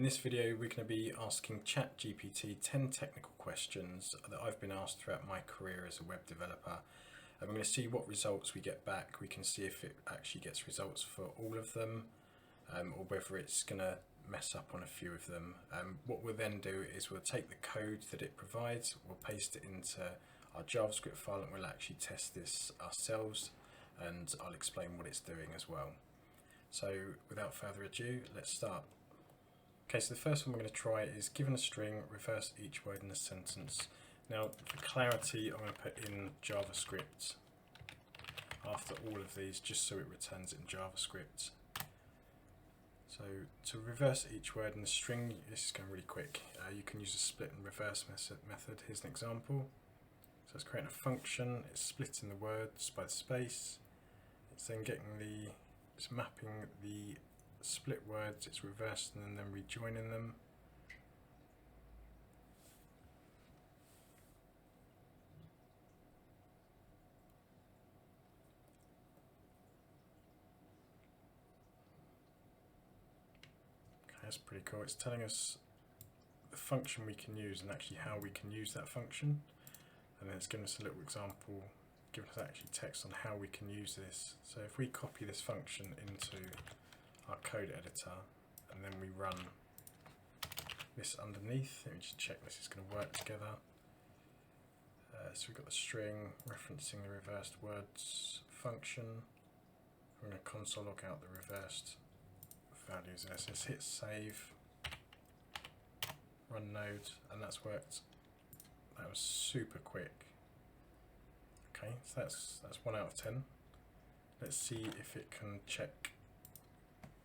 In this video, we're going to be asking ChatGPT 10 technical questions that I've been asked throughout my career as a web developer. And we're going to see what results we get back. We can see if it actually gets results for all of them, or whether it's going to mess up on a few of them. What we'll then do is we'll take the code that it provides, we'll paste it into our JavaScript file, and we'll actually test this ourselves, and I'll explain what it's doing as well. So without further ado, let's start. Okay, so the first one we're going to try is given a string, reverse each word in the sentence. Now, for clarity, I'm going to put in JavaScript after all of these, just so it returns it in JavaScript. So to reverse each word in the string, this is going really quick. You can use a split and reverse method. Here's an example. So it's creating a function, it's splitting the words by the space. It's then it's mapping the split words, it's reversing and then rejoining them. Okay, that's pretty cool. It's telling us the function we can use and actually how we can use that function. And then it's giving us a little example, giving us actually text on how we can use this. So if we copy this function into our code editor and then we run this underneath, let me just check this is going to work together. So we've got the string referencing the reversed words function. I'm going to console log out the reversed values there. So let's hit save, run node, and that's worked. That was super quick. Okay, so that's 1 out of 10. Let's see if it can check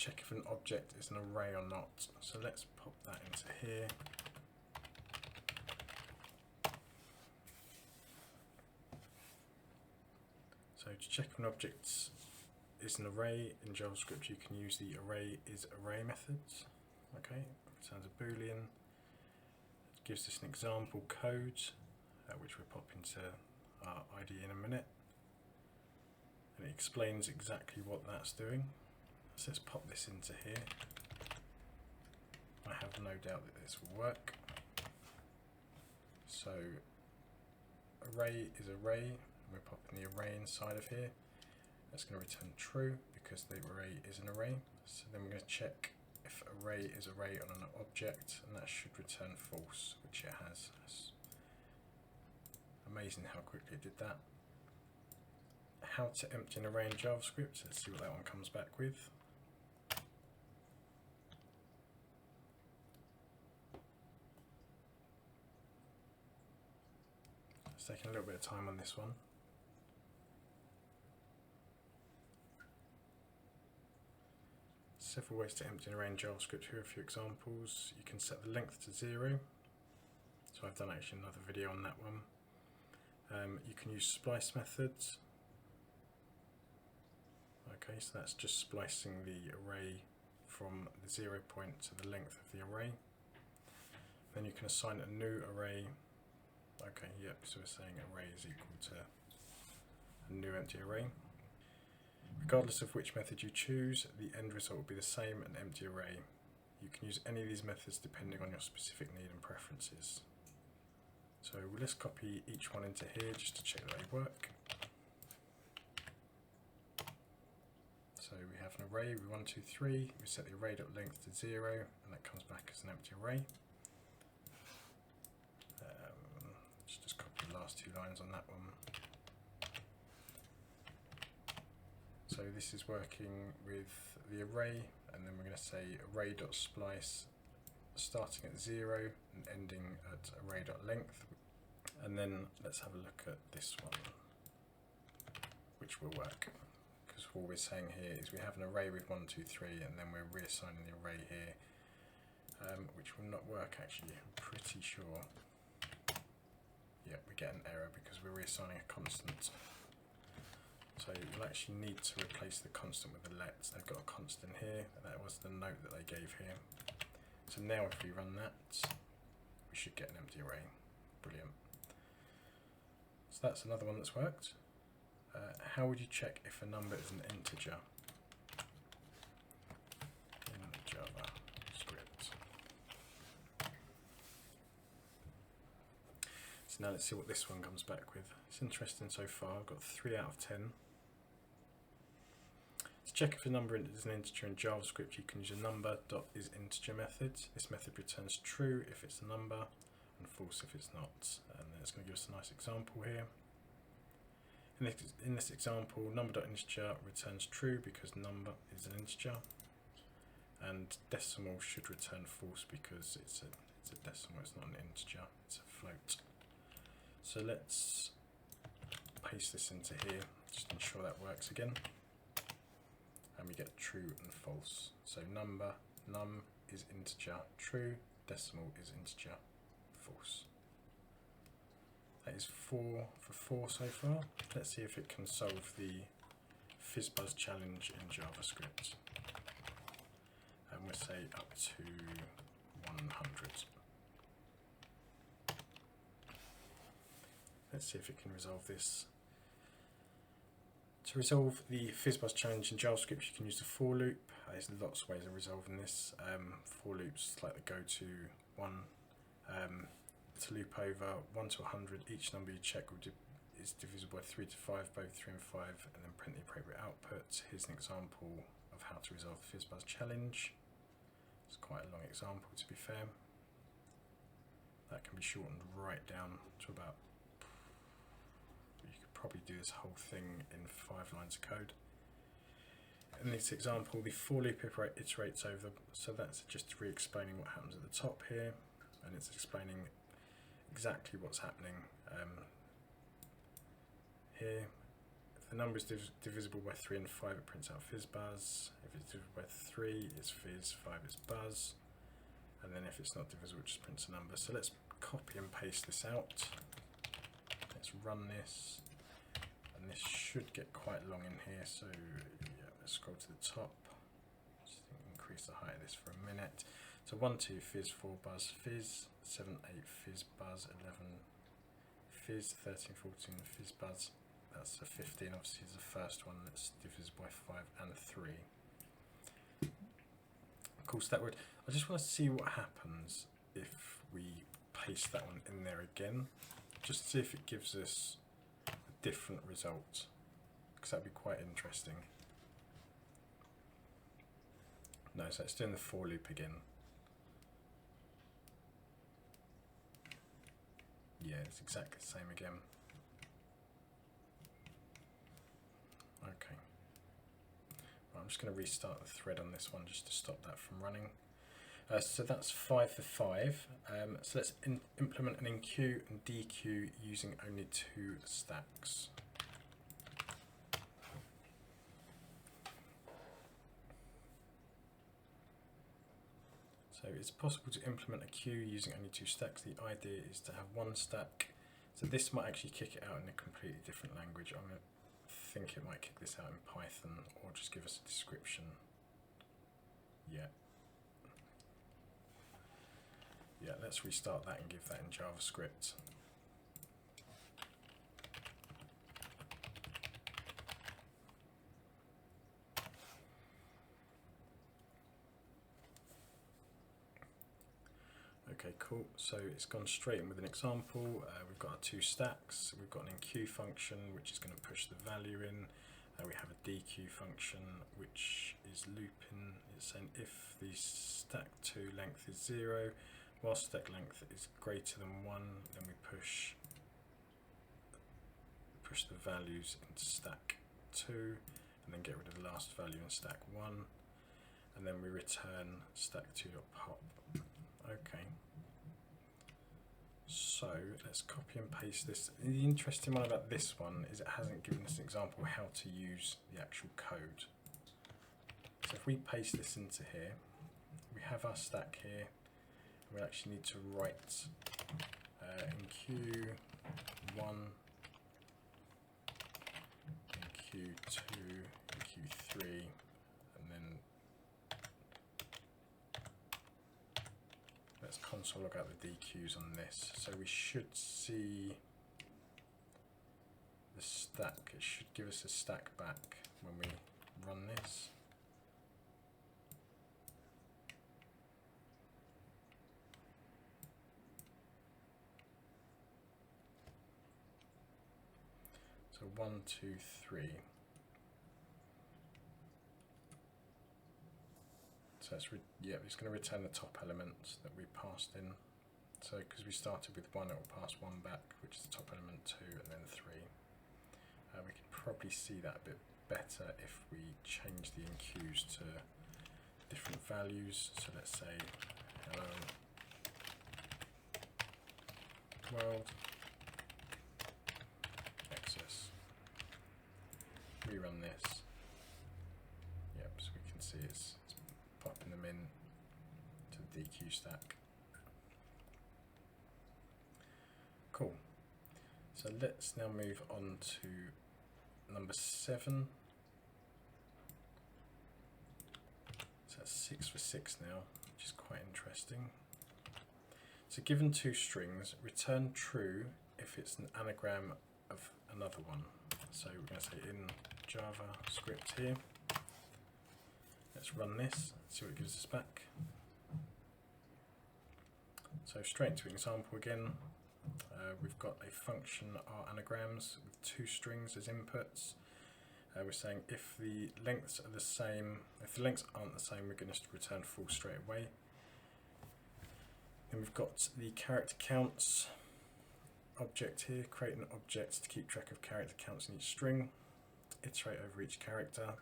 if an object is an array or not. So let's pop that into here. So to check if an object is an array in JavaScript, you can use the array methods. Okay, returns a boolean. It gives us an example code, which we'll pop into our IDE in a minute. And it explains exactly what that's doing. So let's pop this into here. I have no doubt that this will work. So array is array, and we're popping the array inside of here. That's going to return true because the array is an array. So then we're going to check if array is array on an object, and that should return false, which it has. It's amazing how quickly it did that. How to empty an array in JavaScript. Let's see what that one comes back with. It's taking a little bit of time on this one. Several ways to empty an array in JavaScript. Here are a few examples. You can set the length to 0. So I've done actually another video on that one. You can use splice methods. Okay, so that's just splicing the array from the 0 point to the length of the array. Then you can assign a new array. Okay, yep, so we're saying array is equal to a new empty array. Regardless of which method you choose, the end result will be the same, an empty array. You can use any of these methods depending on your specific need and preferences. So let's copy each one into here just to check that they work. So we have an array with 1, 2, 3. We set the array.length to 0, and that comes back as an empty array. Just copy the last 2 lines on that one. So this is working with the array, and then we're going to say array.splice starting at 0 and ending at array.length. And then let's have a look at this one, which will work. Because what we're saying here is we have an array with 1, 2, 3, and then we're reassigning the array here, which will not work actually, I'm pretty sure. Yeah, we get an error because we're reassigning a constant. So you'll actually need to replace the constant with a let. They've got a constant here, and that was the note that they gave here. So now if we run that, we should get an empty array. Brilliant. So that's another one that's worked. How would you check if a number is an integer in JavaScript? So now let's see what this one comes back with. It's interesting so far. I've got 3 out of 10. To check if a number is an integer in JavaScript, you can use a number.isInteger method. This method returns true if it's a number and false if it's not. And then it's going to give us a nice example here. In this example, number.integer returns true because number is an integer, and decimal should return false because it's a decimal, it's not an integer, it's a float. So let's paste this into here, just ensure that works again. And we get true and false. So num is integer, true, decimal is integer, false. That is 4 for 4 so far. Let's see if it can solve the FizzBuzz challenge in JavaScript. And we'll say up to 100. Let's see if it can resolve this. To resolve the FizzBuzz challenge in JavaScript, you can use the for loop. There's lots of ways of resolving this. For loops like the go-to one. To loop over 1 to 100, each number you check is divisible by 3 to 5, both 3 and 5, and then print the appropriate output. Here's an example of how to resolve the FizzBuzz challenge. It's quite a long example, to be fair. That can be shortened right down to about, you could probably do this whole thing in 5 lines of code. In this example, the for loop iterates over, so that's just re-explaining what happens at the top here, and it's explaining exactly what's happening here. If the number is divisible by 3 and 5, it prints out FizzBuzz. If it's divisible by 3, it's fizz, 5 is buzz. And then if it's not divisible, it just prints a number. So let's copy and paste this out. Let's run this. And this should get quite long in here. So yeah, let's scroll to the top. Just increase the height of this for a minute. So 1, 2, fizz, 4, buzz, fizz, 7, 8, fizz, buzz, 11, fizz, 13, 14, fizz, buzz. That's a 15, obviously is the first one that's divisible by 5 and 3. Of course that would, I just want to see what happens if we paste that one in there again, just to see if it gives us a different result, because that'd be quite interesting. No, so it's doing the for loop again. Yeah, it's exactly the same again. Okay. Well, I'm just going to restart the thread on this one just to stop that from running. So that's 5 for 5. So let's implement an enqueue and dequeue using only 2 stacks. So it's possible to implement a queue using only 2 stacks. The idea is to have 1 stack. So this might actually kick it out in a completely different language. I'm going to think it might kick this out in Python or just give us a description. Yeah. Yeah, let's restart that and give that in JavaScript. Okay, cool. So it's gone straight in with an example. We've got our 2 stacks. We've got an enqueue function, which is going to push the value in. We have a dequeue function, which is looping. It's saying if the stack 2 length is 0, while stack length is greater than 1, then we push the values into stack 2, and then get rid of the last value in stack 1, and then we return stack2.pop. Okay. So let's copy and paste this. The interesting one about this one is it hasn't given us an example of how to use the actual code. So if we paste this into here, we have our stack here. We actually need to write enqueue 1, enqueue 2, enqueue 3, and then let's console log out the dequeues on this. So we should see the stack. It should give us a stack back when we run this. So 1, 2, 3. So it's it's going to return the top element that we passed in. So because we started with 1, it will pass 1 back, which is the top element, 2, and then 3. We can probably see that a bit better if we change the enqueues to different values. So let's say hello world access. Rerun this. Yep, so we can see it's popping them in to the dequeue stack. Cool. So let's now move on to number 7. So that's 6 for 6 now, which is quite interesting. So given 2 strings, return true if it's an anagram of another one. So we're going to say in JavaScript here. Let's run this, see what it gives us back. So straight into an example again. We've got a function our anagrams with 2 strings as inputs. We're saying if the lengths are the same, if the lengths aren't the same, we're going to return full straight away. Then we've got the character counts object here, create an object to keep track of character counts in each string, iterate over each character.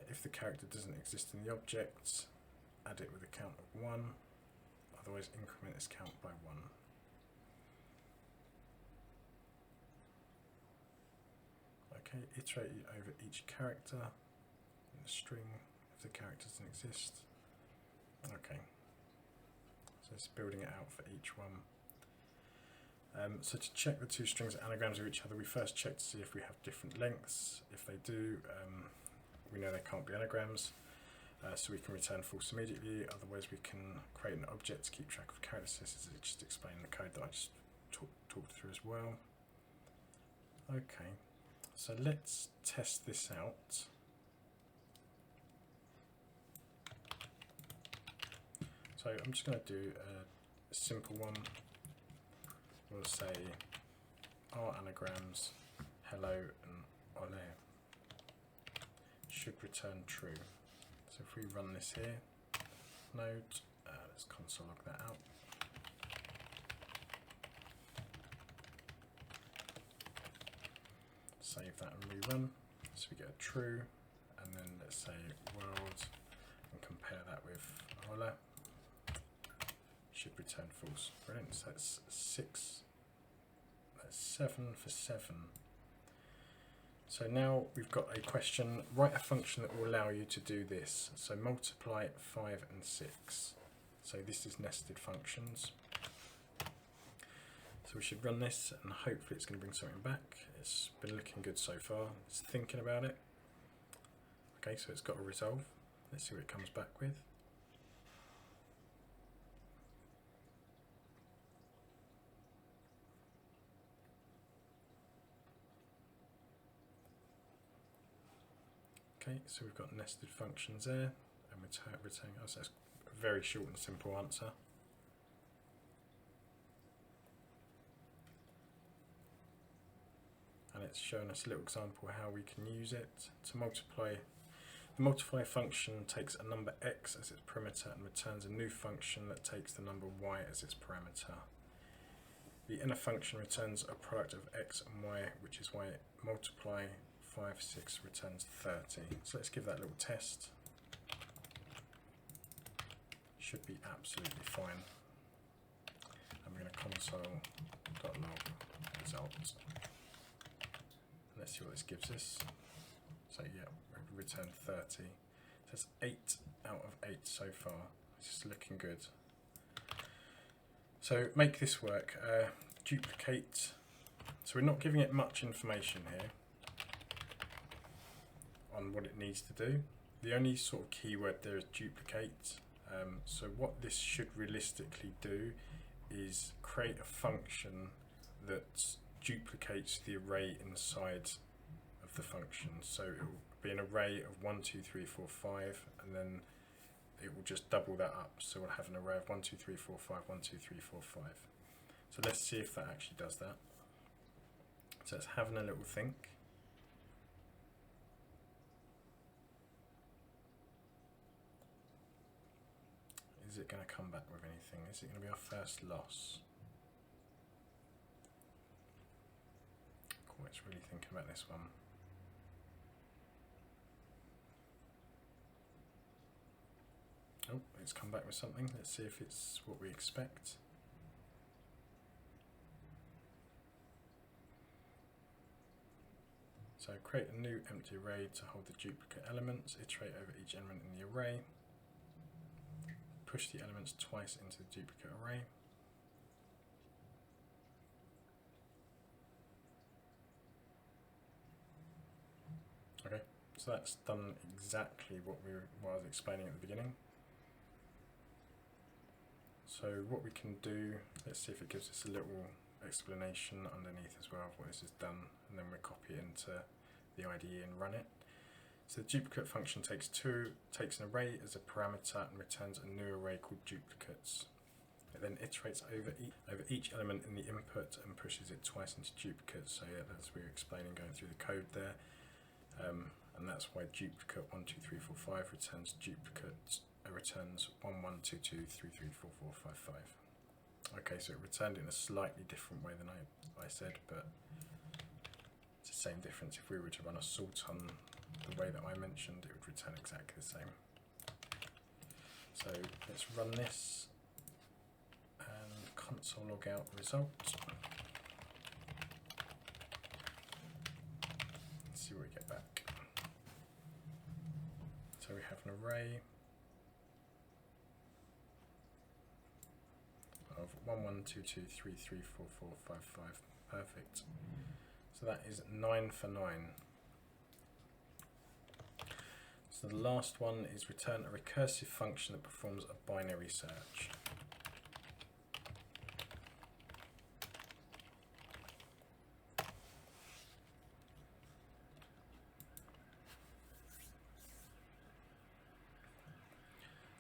If the character doesn't exist in the object, add it with a count of 1, otherwise increment this count by 1. Okay, iterate over each character in the string if the character doesn't exist. Okay, so it's building it out for each one. So to check the 2 strings are anagrams of each other, we first check to see if we have different lengths. If they do, we know they can't be anagrams, so we can return false immediately. Otherwise we can create an object to keep track of characters. This is just explaining the code that I just talked through as well. Okay, so let's test this out. So I'm just going to do a simple one. We'll say our anagrams hello and ole should return true. So if we run this here, node, let's console log that out. Save that and rerun. So we get a true, and then let's say world and compare that with ole. Should return false. Brilliant. So that's 6. That's 7 for 7. So now we've got a question. Write a function that will allow you to do this. So multiply 5 and 6. So this is nested functions. So we should run this and hopefully it's going to bring something back. It's been looking good so far. It's thinking about it. Okay, so it's got a resolve. Let's see what it comes back with. Okay, so we've got nested functions there, and we're returning. Oh, so that's a very short and simple answer. And it's showing us a little example of how we can use it to multiply. The multiply function takes a number x as its parameter and returns a new function that takes the number y as its parameter. The inner function returns a product of x and y, which is why multiply 5, 6 returns 30. So let's give that a little test. Should be absolutely fine. And we're going to console.log results. Let's see what this gives us. So yeah, we return 30. So that's 8 out of 8 so far. This is looking good. So make this work. Duplicate. So we're not giving it much information here on what it needs to do. The only sort of keyword there is duplicate. So what this should realistically do is create a function that duplicates the array inside of the function. So it will be an array of 1, 2, 3, 4, 5, and then it will just double that up. So we'll have an array of 1, 2, 3, 4, 5, 1, 2, 3, 4, 5. So let's see if that actually does that. So it's having a little think. Is it going to come back with anything? Is it going to be our first loss? Cool, it's really thinking about this one. Oh, it's come back with something. Let's see if it's what we expect. So create a new empty array to hold the duplicate elements, iterate over each element in the array, push the elements twice into the duplicate array. Okay, so that's done exactly what I was explaining at the beginning. So what we can do, let's see if it gives us a little explanation underneath as well of what this has done, and then we copy it into the IDE and run it. So the duplicate function takes an array as a parameter and returns a new array called duplicates. It then iterates over each element in the input and pushes it twice into duplicates. So yeah, as we were explaining going through the code there, and that's why duplicate 1, 2, 3, 4, 5 returns duplicate. Returns 1, 1, 2, 2, 3, 3, 4, 4, 5, 5. Okay, so it returned in a slightly different way than I said, but it's the same difference. If we were to run a sort on the way that I mentioned, it would return exactly the same. So let's run this and console log out result. Let's see what we get back. So we have an array of 1, 1, 2, 2, 3, 3, 4, 4, 5, 5. Perfect. So that is 9 for 9. So the last one is return a recursive function that performs a binary search.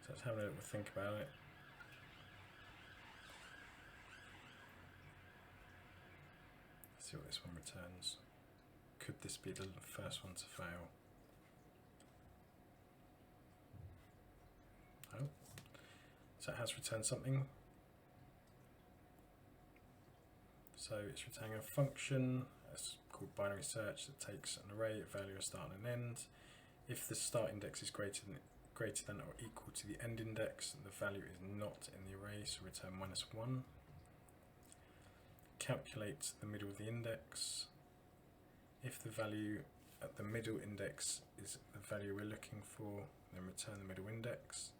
So let's have a little think about it. See what this one returns. Could this be the first one to fail? Oh, so it has returned something. So it's returning a function that's called binary search that takes an array of value, a start and an end. If the start index is greater than or equal to the end index, the value is not in the array, so return -1. Calculate the middle of the index. If the value at the middle index is the value we're looking for, then return the middle index.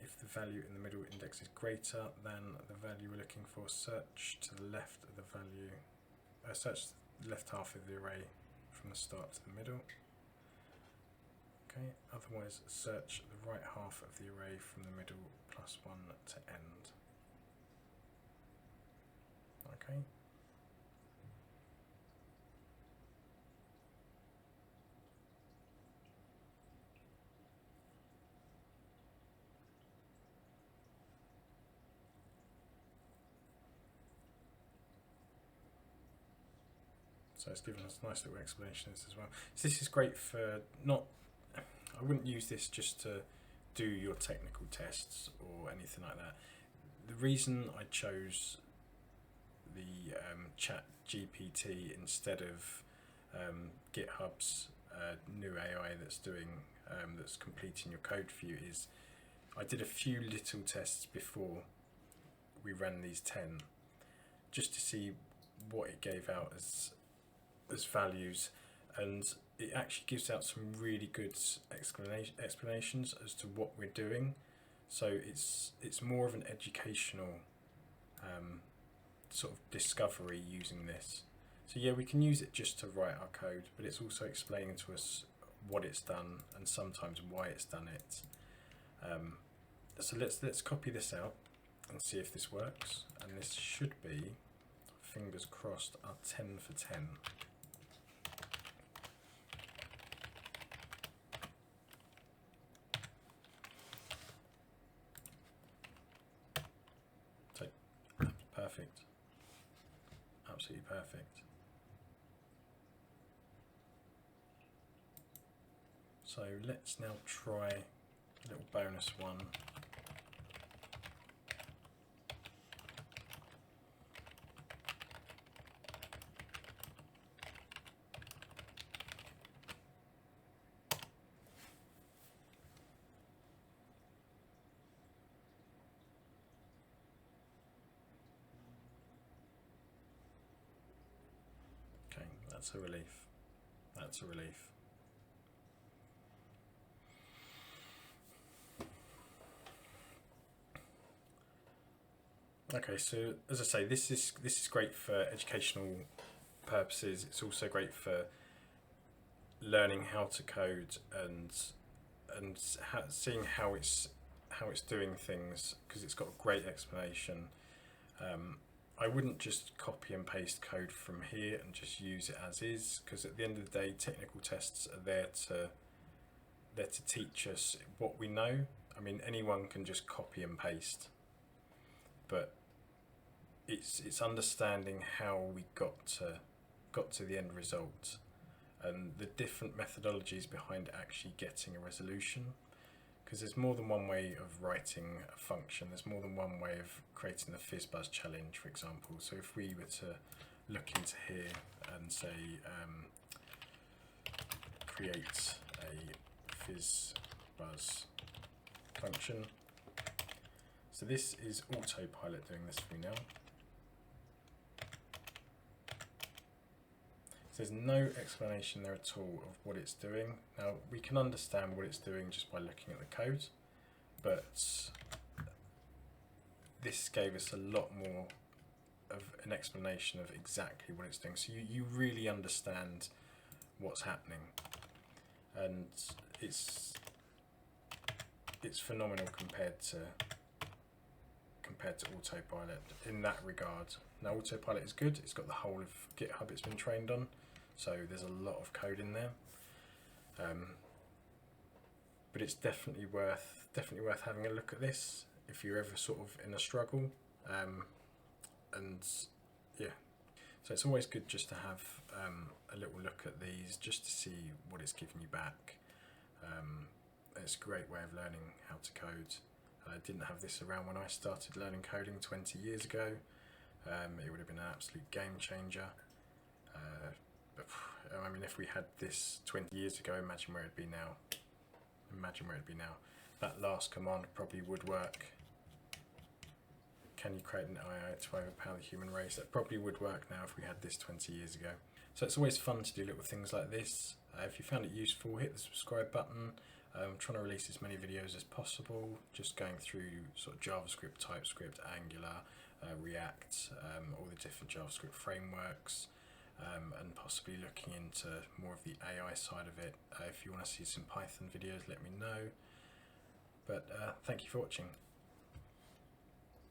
If the value in the middle index is greater than the value we're looking for, search to the left of the value, search the left half of the array from the start to the middle. Okay, otherwise search the right half of the array from the middle +1 to end. Okay. So it's given us a nice little explanation of this as well. So this is great for I wouldn't use this just to do your technical tests or anything like that. The reason I chose the ChatGPT instead of GitHub's new AI that's completing your code for you is I did a few little tests before we ran these 10 just to see what it gave out as values, and it actually gives out some really good explanations as to what we're doing. So it's more of an educational sort of discovery using this. So yeah, we can use it just to write our code, but it's also explaining to us what it's done and sometimes why it's done it. So let's copy this out and see if this works. And this should be, fingers crossed, our 10 for 10. So perfect. absolutely perfect. So let's now try a little bonus one. Okay, that's a relief. That's a relief. Okay, so as I say, this is great for educational purposes. It's also great for learning how to code and seeing how it's doing things, because it's got a great explanation. I wouldn't just copy and paste code from here and just use it as is, because at the end of the day, technical tests are there to teach us what we know. I mean, anyone can just copy and paste, but it's understanding how we got to the end result and the different methodologies behind actually getting a resolution. Because there's more than one way of writing a function. There's more than one way of creating the FizzBuzz challenge, for example. So if we were to look into here and say create a FizzBuzz function. So this is autopilot doing this for me now. So there's no explanation there at all of what it's doing. Now we can understand what it's doing just by looking at the code, but this gave us a lot more of an explanation of exactly what it's doing. So you really understand what's happening, and it's phenomenal compared to autopilot in that regard. Now autopilot is good. It's got the whole of GitHub it's been trained on. So there's a lot of code in there, but it's definitely worth having a look at this if you're ever sort of in a struggle, and yeah. So it's always good just to have a little look at these just to see what it's giving you back. It's a great way of learning how to code. I didn't have this around when I started learning coding 20 years ago. It would have been an absolute game changer. I mean, if we had this 20 years ago, imagine where it'd be now. Imagine where it'd be now. That last command probably would work. Can you create an AI to overpower the human race? That probably would work now if we had this 20 years ago. So it's always fun to do little things like this. If you found it useful, hit the subscribe button. I'm trying to release as many videos as possible, just going through sort of JavaScript, TypeScript, Angular, React, all the different JavaScript frameworks, and possibly looking into more of the AI side of it. If you want to see some Python videos, let me know. But thank you for watching.